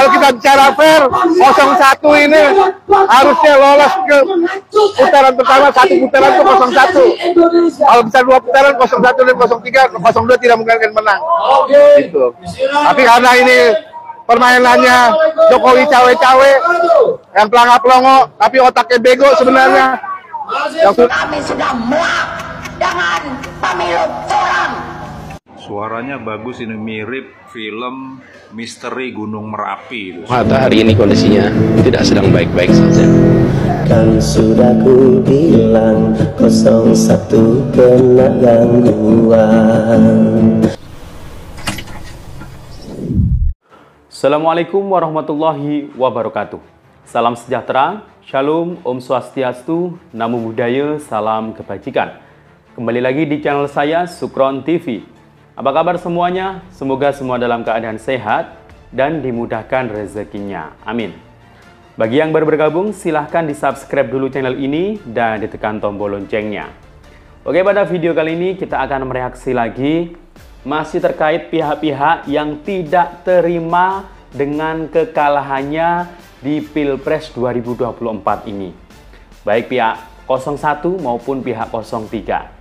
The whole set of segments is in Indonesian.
Kalau kita bicara fair, 01 ini harusnya lolos ke putaran pertama, satu putaran itu 01. Kalau bisa dua putaran 01 dan 03, 02 tidak mungkin akan menang. Gitu. Tapi karena ini permainannya Jokowi cawe-cawe, yang pelangap-pelongo, tapi otaknya bego sebenarnya. Kami sudah muak dengan pemilu curang. Suaranya bagus, ini mirip film Misteri Gunung Merapi. Ternyata hari ini kondisinya tidak sedang baik-baik saja. Kan sudah ku bilang 01 kena gangguan. Assalamualaikum warahmatullahi wabarakatuh. Salam sejahtera, Shalom, Om Swastiastu, Namo Buddhaya, salam kebajikan. Kembali lagi di channel saya, Sukron TV. Apa kabar semuanya? Semoga semua dalam keadaan sehat dan dimudahkan rezekinya. Amin. Bagi yang baru bergabung, silahkan di-subscribe dulu channel ini dan ditekan tombol loncengnya. Oke, pada video kali ini kita akan mereaksi lagi masih terkait pihak-pihak yang tidak terima dengan kekalahannya di Pilpres 2024 ini. Baik pihak 01 maupun pihak 03.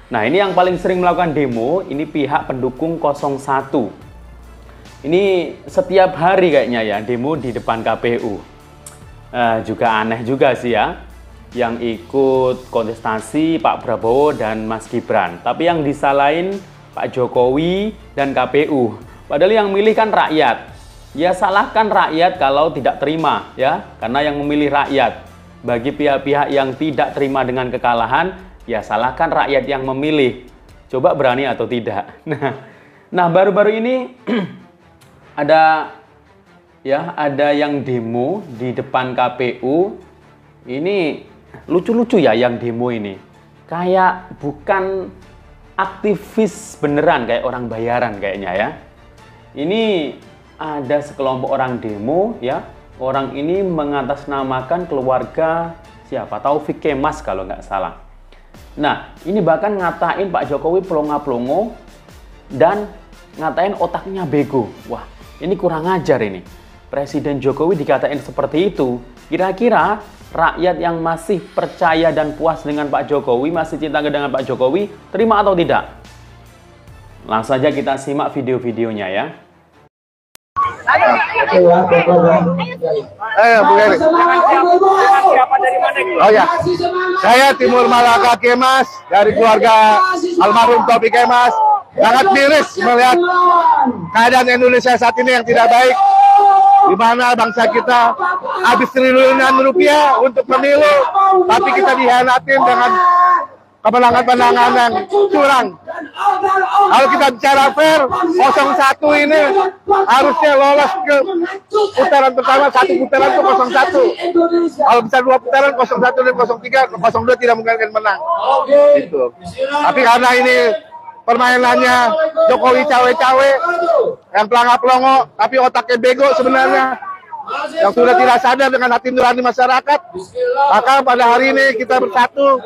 Nah, ini yang paling sering melakukan demo, ini pihak pendukung 01. Ini setiap hari kayaknya ya, demo di depan KPU. Juga aneh juga sih ya, yang ikut kontestasi Pak Prabowo dan Mas Gibran. Tapi yang disalahin Pak Jokowi dan KPU. Padahal yang milih kan rakyat. Ya salahkan rakyat kalau tidak terima ya, karena yang memilih rakyat. Bagi pihak-pihak yang tidak terima dengan kekalahan, ya salahkan rakyat yang memilih. Coba berani atau tidak. Nah baru-baru ini ada yang demo di depan KPU. Ini lucu-lucu ya yang demo ini. Kayak bukan aktivis beneran, kayak orang bayaran kayaknya ya. Ini ada sekelompok orang demo ya. Orang ini mengatasnamakan keluarga siapa? Taufik Kemas kalau nggak salah. Nah, ini bahkan ngatain Pak Jokowi pelongo-pelongo dan ngatain otaknya bego. Wah, ini kurang ajar ini. Presiden Jokowi dikatain seperti itu. Kira-kira rakyat yang masih percaya dan puas dengan Pak Jokowi, masih cinta dengan Pak Jokowi, terima atau tidak? Langsung saja kita simak video-videonya ya. Oh ya, saya Timur Malaka Kemas dari keluarga almarhum Taufik Kemas. Sangat miris melihat keadaan Indonesia saat ini yang tidak baik, di mana bangsa kita habis triliunan rupiah untuk pemilu, tapi kita dihianatin dengan kemenangan-kemenangan yang curang. Kalau kita bicara fair, 01 ini harusnya lolos ke putaran pertama, satu putaran itu 01. Kalau bisa dua putaran 01 dan 03, 02 tidak mungkin akan menang. Gitu. Tapi karena ini permainannya Jokowi cawe-cawe, yang pelangap-pelongo, tapi otaknya bego sebenarnya, yang sudah tidak sadar dengan hati nurani masyarakat. Maka pada hari ini kita bersatu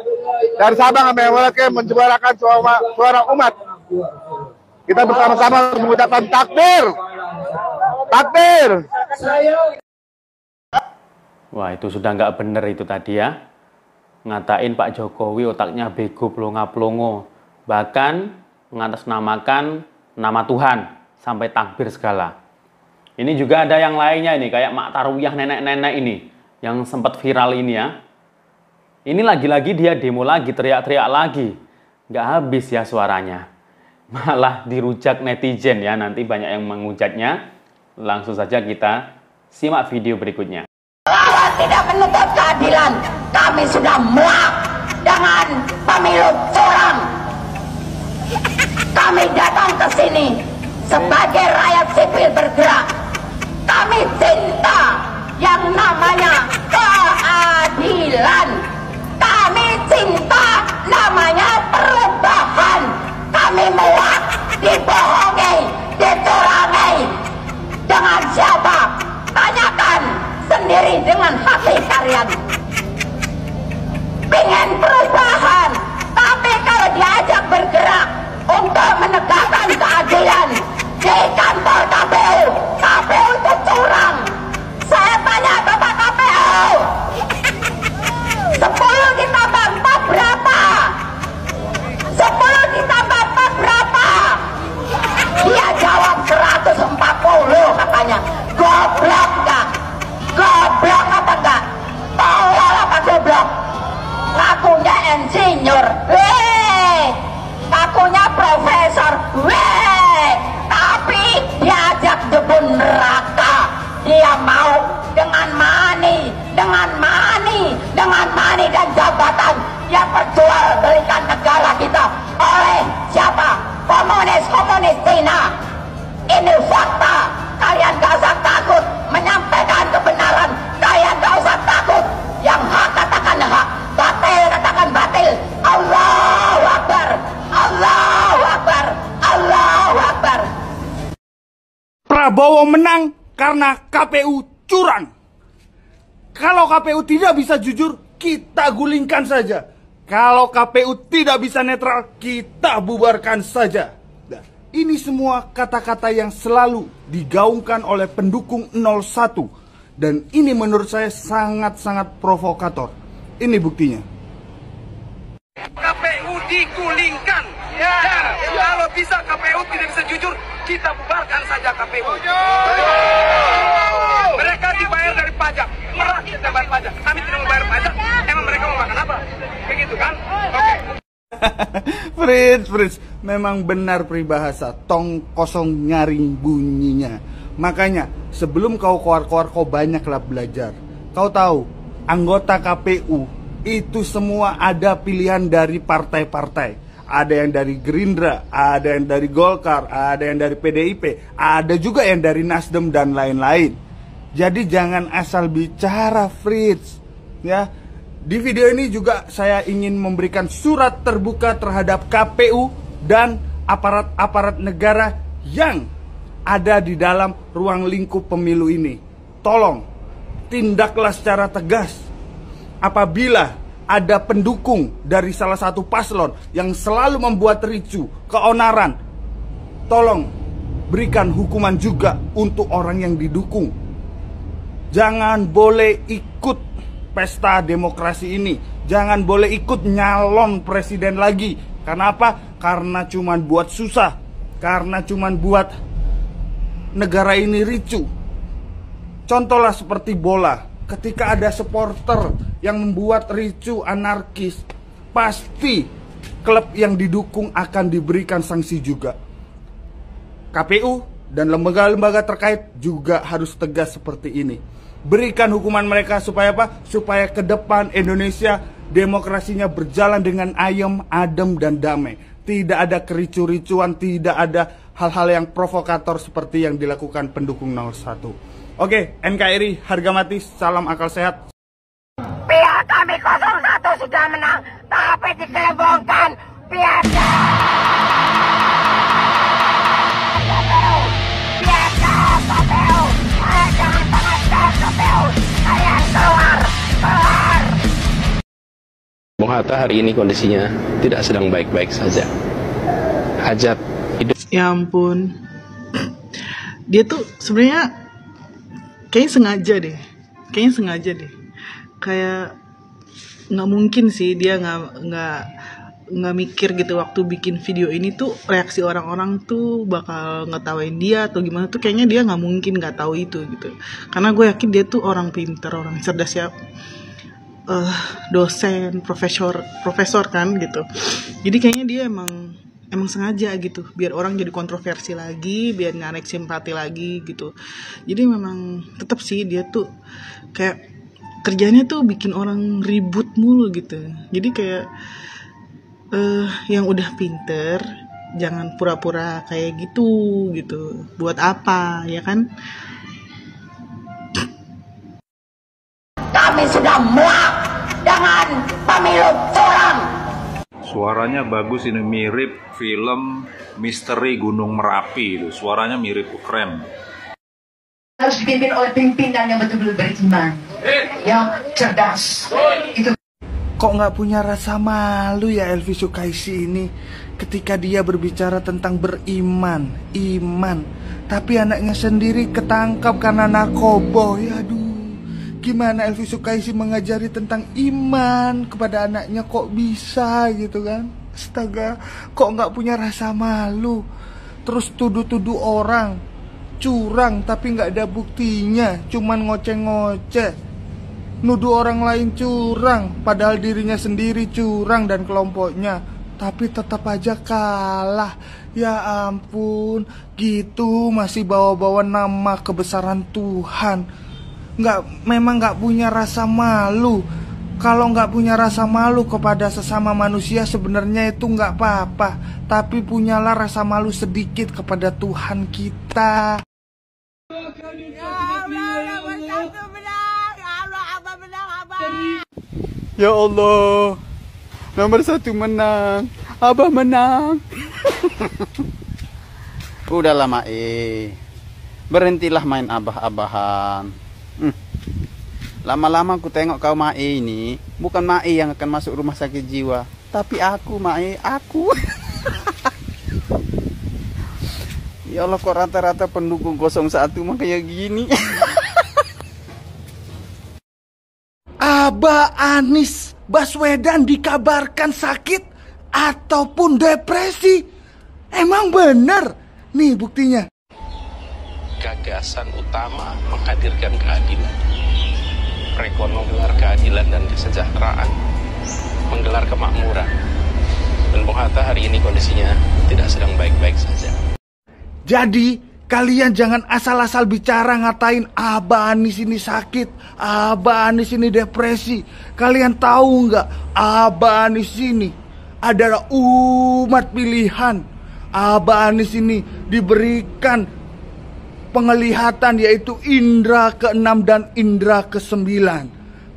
dari Sabang sampai Merauke menyuarakan suara umat. Kita bersama-sama mengucapkan takbir, takbir. Wah, itu sudah nggak bener itu tadi ya. Ngatain Pak Jokowi otaknya bego, pelongo-pelongo. Bahkan mengatasnamakan nama Tuhan sampai takbir segala. Ini juga ada yang lainnya ini, kayak Mak Tarwiyah nenek-nenek ini, yang sempat viral ini ya. Ini lagi-lagi dia demo lagi, teriak-teriak lagi. Nggak habis ya suaranya. Malah dirujak netizen ya, nanti banyak yang menghujatnya. Langsung saja kita simak video berikutnya. Kalau tidak menuntut keadilan, kami sudah muak dengan pemilu curang. Kami datang ke sini sebagai rakyat sipil bergerak. Kami cinta yang namanya keadilan. Kami cinta namanya perubahan. Kami muak dibohongi, dicurangi. Dengan siapa? Tanyakan sendiri dengan hati kalian. Pengen perubahan, tapi kalau diajak bergerak untuk menegakkan keadilan di kantor KPU, KPU itu curang. Prabowo menang karena KPU curang. Kalau KPU tidak bisa jujur, kita gulingkan saja. Kalau KPU tidak bisa netral, kita bubarkan saja. Nah, ini semua kata-kata yang selalu digaungkan oleh pendukung 01. Dan ini menurut saya sangat-sangat provokator. Ini buktinya. KPU digulingkan. Dan kalau bisa KPU tidak bisa jujur, kita bubarkan saja KPU. Mereka dibayar dari pajak. Merah kita bayar pajak. Kami tidak membayar pajak. Emang mereka mau makan apa? Begitu kan? Oke. Fritz, memang benar peribahasa, tong kosong nyaring bunyinya. Makanya sebelum kau keluar-keluar, kau banyaklah belajar. Kau tahu, anggota KPU itu semua ada pilihan dari partai-partai. Ada yang dari Gerindra, ada yang dari Golkar, ada yang dari PDIP, ada juga yang dari Nasdem dan lain-lain. Jadi jangan asal bicara, Fritz. Ya, di video ini juga saya ingin memberikan surat terbuka terhadap KPU dan aparat-aparat negara yang ada di dalam ruang lingkup pemilu ini. Tolong, tindaklah secara tegas. Apabila ada pendukung dari salah satu paslon yang selalu membuat ricu, keonaran, tolong berikan hukuman juga untuk orang yang didukung. Jangan boleh ikut pesta demokrasi ini. Jangan boleh ikut nyalon presiden lagi. Karena apa? Karena cuman buat susah. Karena cuman buat negara ini ricu. Contohlah seperti bola. Ketika ada supporter yang membuat ricu anarkis, pasti klub yang didukung akan diberikan sanksi juga. KPU dan lembaga-lembaga terkait juga harus tegas seperti ini. Berikan hukuman mereka supaya apa? Supaya ke depan Indonesia demokrasinya berjalan dengan ayem, adem, dan damai. Tidak ada kericu-ricuan, tidak ada hal-hal yang provokator seperti yang dilakukan pendukung 01. Oke, NKRI, harga mati, salam akal sehat. Pihak kami 01 sudah menang, tapi dikelebongkan pihak KPU. Jangan tangan KPU. Kalian keluar. Bung Hatta hari ini kondisinya tidak sedang baik-baik saja. Hajat hidup. Ya ampun, dia tuh sebenarnya kayaknya sengaja deh. Kayak nggak mungkin sih dia nggak mikir gitu waktu bikin video ini tuh reaksi orang-orang tuh bakal ngetawain dia atau gimana tuh, kayaknya dia nggak mungkin nggak tahu itu gitu. Karena gue yakin dia tuh orang pintar, orang cerdas ya, dosen, profesor kan gitu. Jadi kayaknya dia emang sengaja gitu biar orang jadi kontroversi lagi, biar narik simpati lagi gitu. Jadi memang tetap sih dia tuh kayak kerjanya tuh bikin orang ribut mulu gitu. Jadi kayak yang udah pinter jangan pura-pura kayak gitu. Buat apa ya kan? Kami sudah muak dengan pemilu curang. Suaranya bagus, ini mirip film Misteri Gunung Merapi itu. Suaranya mirip, keren. Harus dipimpin oleh pimpinan yang betul-betul beriman, yang cerdas. Itu. Kok nggak punya rasa malu ya Elvi Sukaisi ini ketika dia berbicara tentang beriman, tapi anaknya sendiri ketangkap karena narkoba. Ya aduh, gimana Elvi Sukaisi mengajari tentang iman kepada anaknya, kok bisa gitu kan? Astaga, kok nggak punya rasa malu? Terus tuduh-tuduh orang curang tapi nggak ada buktinya, cuman ngoceh-ngoceh. Nuduh orang lain curang, padahal dirinya sendiri curang dan kelompoknya, tapi tetap aja kalah. Ya ampun, gitu masih bawa-bawa nama kebesaran Tuhan. Memang nggak punya rasa malu. Kalau nggak punya rasa malu kepada sesama manusia sebenarnya itu nggak apa-apa, tapi punyalah rasa malu sedikit kepada Tuhan kita. Ya Allah, nomor 1 menang, Abah menang. Udah lama Berhentilah main abah-abahan. Lama-lama aku tengok kau Mae ini, bukan Mae yang akan masuk rumah sakit jiwa, tapi aku Mae, aku. Ya Allah, kok rata-rata pendukung 01 mah kayak gini. Abah Anies Baswedan dikabarkan sakit ataupun depresi. Emang bener? Nih buktinya. Gagasan utama menghadirkan keadilan, menggelar keadilan dan kesejahteraan, menggelar kemakmuran. Dan Bung Hatta hari ini kondisinya tidak sedang baik-baik saja. Jadi kalian jangan asal-asal bicara ngatain Abah Anies ini sakit, Abah Anies ini depresi. Kalian tahu nggak, Abah Anies ini adalah umat pilihan. Abah Anies ini diberikan penglihatan yaitu indera ke-6 dan indera ke-9.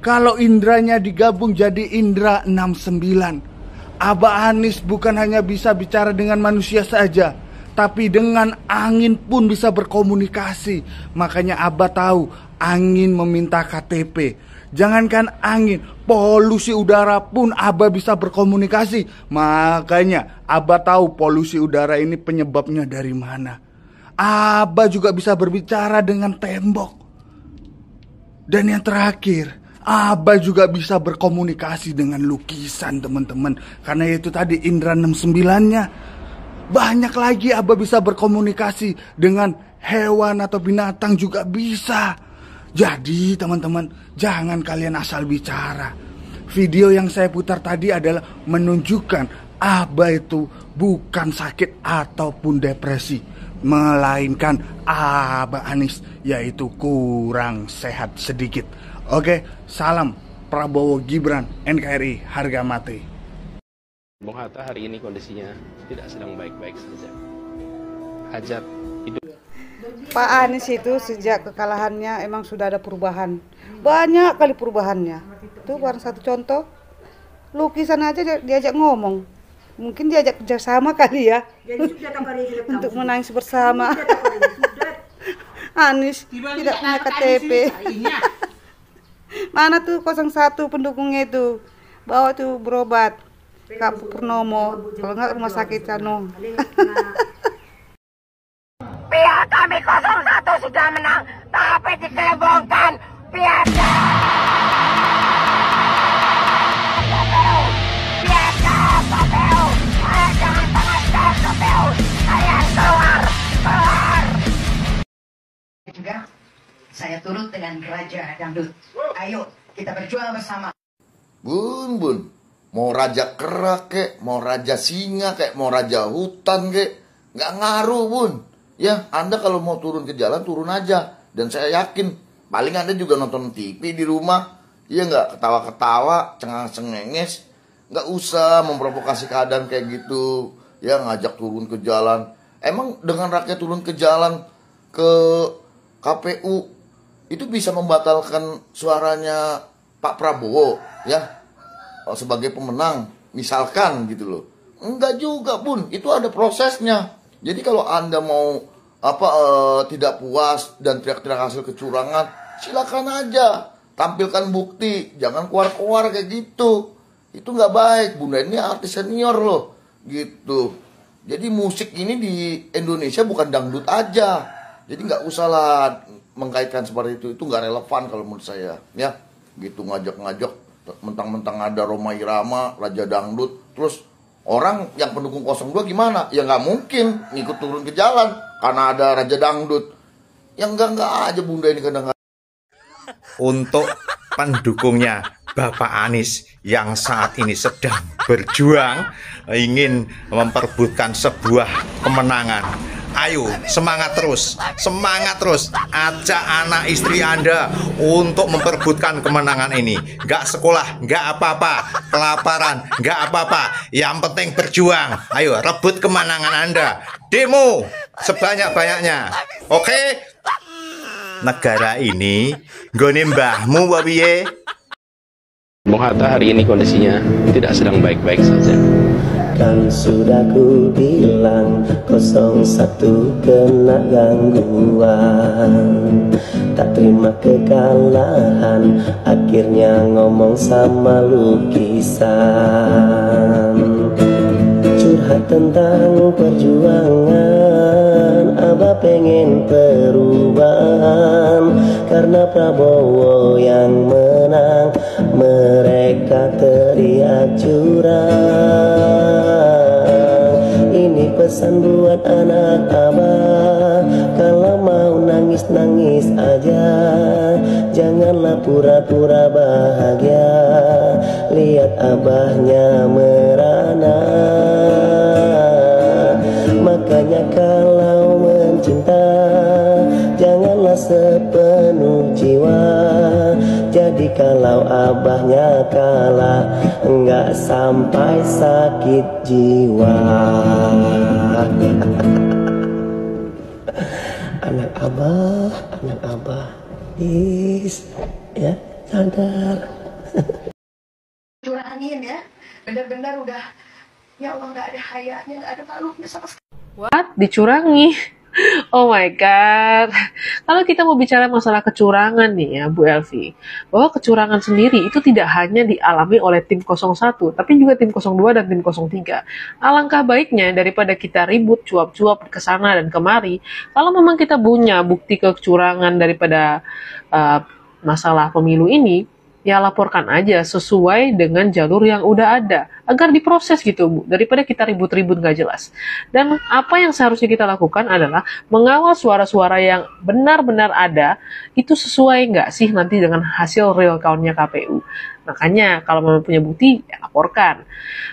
Kalau indranya digabung jadi indera 6-9. Abah Anies bukan hanya bisa bicara dengan manusia saja, tapi dengan angin pun bisa berkomunikasi. Makanya Abah tahu angin meminta KTP. Jangankan angin, polusi udara pun Abah bisa berkomunikasi. Makanya Abah tahu polusi udara ini penyebabnya dari mana. Abah juga bisa berbicara dengan tembok. Dan yang terakhir, Abah juga bisa berkomunikasi dengan lukisan, teman-teman. Karena itu tadi indera 6-9-nya. Banyak lagi Abah bisa berkomunikasi dengan hewan atau binatang juga bisa. Jadi teman-teman, jangan kalian asal bicara. Video yang saya putar tadi adalah menunjukkan Abah itu bukan sakit ataupun depresi, melainkan Abah Anies yaitu kurang sehat sedikit. Oke, salam Prabowo Gibran NKRI harga mati. Bung Hatta hari ini kondisinya tidak sedang baik-baik saja. Hajat hidup. Pak Anies itu sejak kekalahannya emang sudah ada perubahan. Banyak kali perubahannya. Itu baru satu contoh. Lukisan aja diajak ngomong. Mungkin diajak kerjasama kali ya. Untuk menangis bersama. Anies tidak punya KTP. Mana tuh 01 pendukungnya itu? Bawa tuh berobat. Kak Purnomo, kalau nggak rumah sakit Cano. Pihak kami 01 sudah menang, tapi dikelebongkan pihak KPU. Jangan tangan KPU. Kalian keluar. Juga saya turut dengan Raja Dangdut. Ayo kita berjuang bersama. Bun, mau raja kera kek, mau raja singa kek, mau raja hutan kek, nggak ngaruh Bun. Ya, Anda kalau mau turun ke jalan, turun aja. Dan saya yakin, paling Anda juga nonton TV di rumah. Ya nggak, ketawa-ketawa, cengang-cengenges. Nggak usah memprovokasi keadaan kayak gitu. Ya, ngajak turun ke jalan. Emang dengan rakyat turun ke jalan, ke KPU, itu bisa membatalkan suaranya Pak Prabowo, ya, sebagai pemenang, misalkan gitu loh. Enggak juga Bun, itu ada prosesnya. Jadi kalau Anda mau tidak puas dan teriak-teriak hasil kecurangan, silakan aja, tampilkan bukti, jangan keluar-keluar kayak gitu. Itu nggak baik. Bunda ini artis senior loh, gitu. Jadi musik ini di Indonesia bukan dangdut aja. Jadi nggak usah lah mengkaitkan seperti itu nggak relevan kalau menurut saya, ya. Gitu ngajak-ngajak, mentang-mentang ada Rhoma Irama, Raja Dangdut, terus orang yang pendukung 02 gimana? Ya nggak mungkin ngikut turun ke jalan karena ada Raja Dangdut. Yang enggak aja Bunda ini kadang-kadang. Untuk pendukungnya Bapak Anies yang saat ini sedang berjuang ingin memperebutkan sebuah kemenangan. Ayo semangat terus, ajak anak istri Anda untuk memperebutkan kemenangan ini. Gak sekolah, gak apa-apa, kelaparan, gak apa-apa, yang penting berjuang. Ayo rebut kemenangan Anda, demo sebanyak-banyaknya. Oke? Negara ini nggone mbahmu wapiye. Bung Hatta hari ini kondisinya tidak sedang baik-baik saja. Kan sudah ku bilang 01 kena gangguan, tak terima kekalahan, akhirnya ngomong sama lukisan. Curhat tentang perjuangan, Abah pengen perubahan, karena Prabowo yang menang, mereka teriak curang. Ini pesan buat anak Abah, kalau mau nangis-nangis aja, janganlah pura-pura bahagia, lihat Abahnya merana. Makanya kalau mencinta, janganlah sepenuh jiwa, jadi kalau Abahnya kalah, enggak sampai sakit jiwa. Anak Abah, is, ya, sadar. Curangin ya, benar-benar udah, ya Allah, nggak ada hayanya, nggak ada malunya sama sekali. What? Dicurangi? Oh my god. Kalau kita mau bicara masalah kecurangan nih ya Bu Elvi, bahwa kecurangan sendiri itu tidak hanya dialami oleh tim 01, tapi juga tim 02 dan tim 03. Alangkah baiknya daripada kita ribut cuap-cuap ke sana dan kemari, kalau memang kita punya bukti kecurangan daripada masalah pemilu ini, ya laporkan aja sesuai dengan jalur yang udah ada, agar diproses gitu Bu, daripada kita ribut-ribut gak jelas. Dan apa yang seharusnya kita lakukan adalah mengawal suara-suara yang benar-benar ada, itu sesuai nggak sih nanti dengan hasil real count-nya KPU. Makanya kalau memang punya bukti, ya laporkan.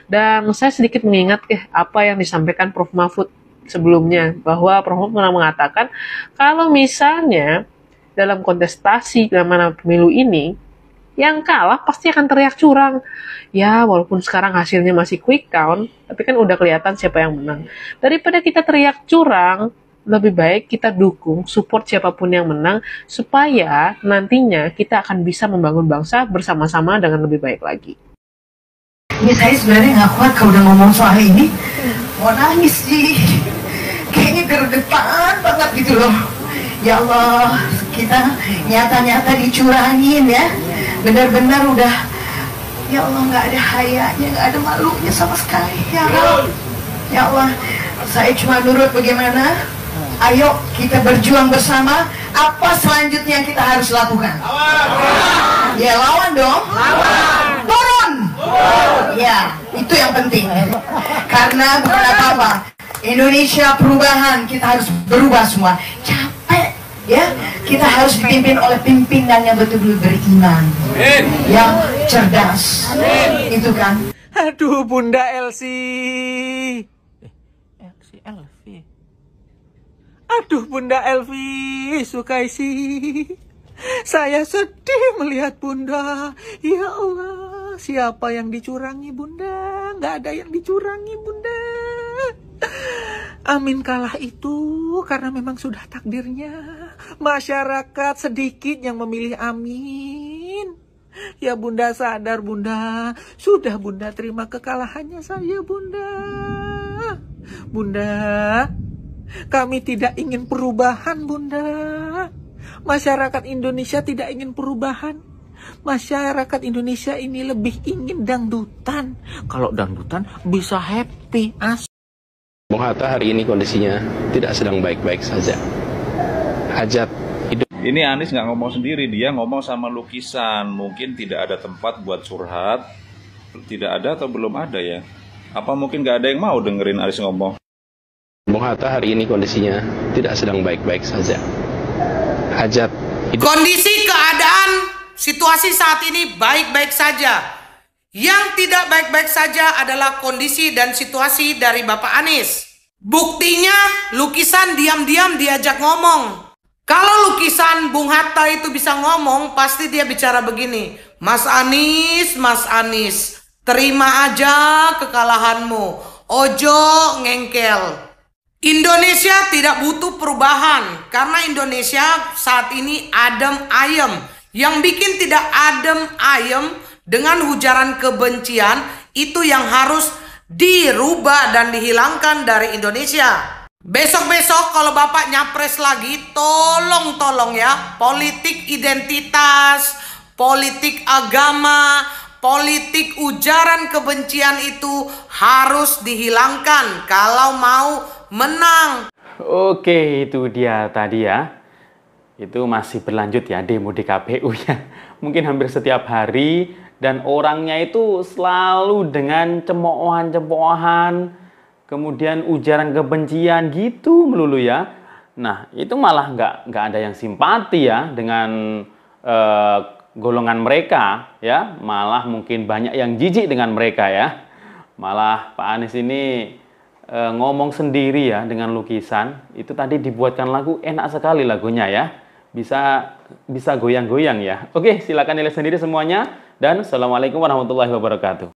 Dan saya sedikit mengingat apa yang disampaikan Prof. Mahfud sebelumnya, bahwa Prof. Mahfud pernah mengatakan kalau misalnya dalam kontestasi dalam pemilu ini, yang kalah pasti akan teriak curang. Ya, walaupun sekarang hasilnya masih quick count, tapi kan udah kelihatan siapa yang menang. Daripada kita teriak curang, lebih baik kita dukung, support siapapun yang menang, supaya nantinya kita akan bisa membangun bangsa bersama-sama dengan lebih baik lagi. Ini saya sebenarnya nggak kuat kalau udah ngomong soal ini. Mau nangis sih. Kayaknya gergetan banget gitu loh. Ya Allah, kita nyata-nyata dicurangin ya. Benar-benar udah, ya Allah, nggak ada hayanya, nggak ada malunya sama sekali. Ya Allah, ya Allah, saya cuma nurut bagaimana. Ayo kita berjuang bersama. Apa selanjutnya yang kita harus lakukan? Lawan. Ya lawan dong. Lawan. Turun. Ya, itu yang penting. Karena bukan apa-apa, Indonesia perubahan, kita harus berubah semua. Capek ya, kita harus dipimpin oleh pimpinan yang betul-betul beriman, yang cerdas. Itu kan. Aduh Bunda Elsie. Elvi. Aduh Bunda Elvi Sukaisi. Saya sedih melihat Bunda. Ya Allah, siapa yang dicurangi Bunda? Nggak ada yang dicurangi Bunda. Amin kalah itu karena memang sudah takdirnya. Masyarakat sedikit yang memilih Amin. Ya Bunda sadar Bunda. Sudah Bunda terima kekalahannya saya Bunda. Bunda, kami tidak ingin perubahan Bunda. Masyarakat Indonesia tidak ingin perubahan. Masyarakat Indonesia ini lebih ingin dangdutan. Kalau dangdutan bisa happy. Bung Hatta hari ini kondisinya tidak sedang baik-baik saja. Hajat hidup. Ini Anies nggak ngomong sendiri, dia ngomong sama lukisan. Mungkin tidak ada tempat buat curhat. Tidak ada atau belum ada ya? Apa mungkin nggak ada yang mau dengerin Anies ngomong? Bung Hatta hari ini kondisinya tidak sedang baik-baik saja. Hajat hidup. Kondisi keadaan situasi saat ini baik-baik saja. Yang tidak baik-baik saja adalah kondisi dan situasi dari Bapak Anies. Buktinya lukisan diam-diam diajak ngomong. Kalau lukisan Bung Hatta itu bisa ngomong, pasti dia bicara begini. Mas Anies, terima aja kekalahanmu. Ojo ngengkel. Indonesia tidak butuh perubahan. Karena Indonesia saat ini adem ayem. Yang bikin tidak adem ayem dengan ujaran kebencian, itu yang harus dirubah dan dihilangkan dari Indonesia. Besok-besok kalau Bapak nyapres lagi, tolong ya, politik identitas, politik agama, politik ujaran kebencian itu harus dihilangkan kalau mau menang. Oke, itu dia tadi ya. Itu masih berlanjut ya demo di KPU ya. Mungkin hampir setiap hari, dan orangnya itu selalu dengan cemoohan-cemoohan, kemudian ujaran kebencian gitu melulu ya. Nah, itu malah nggak ada yang simpati ya dengan golongan mereka ya. Malah mungkin banyak yang jijik dengan mereka ya. Malah Pak Anies ini ngomong sendiri ya dengan lukisan. Itu tadi dibuatkan lagu, enak sekali lagunya ya. Bisa goyang-goyang ya. Oke, silakan nilai sendiri semuanya. Dan Assalamualaikum warahmatullahi wabarakatuh.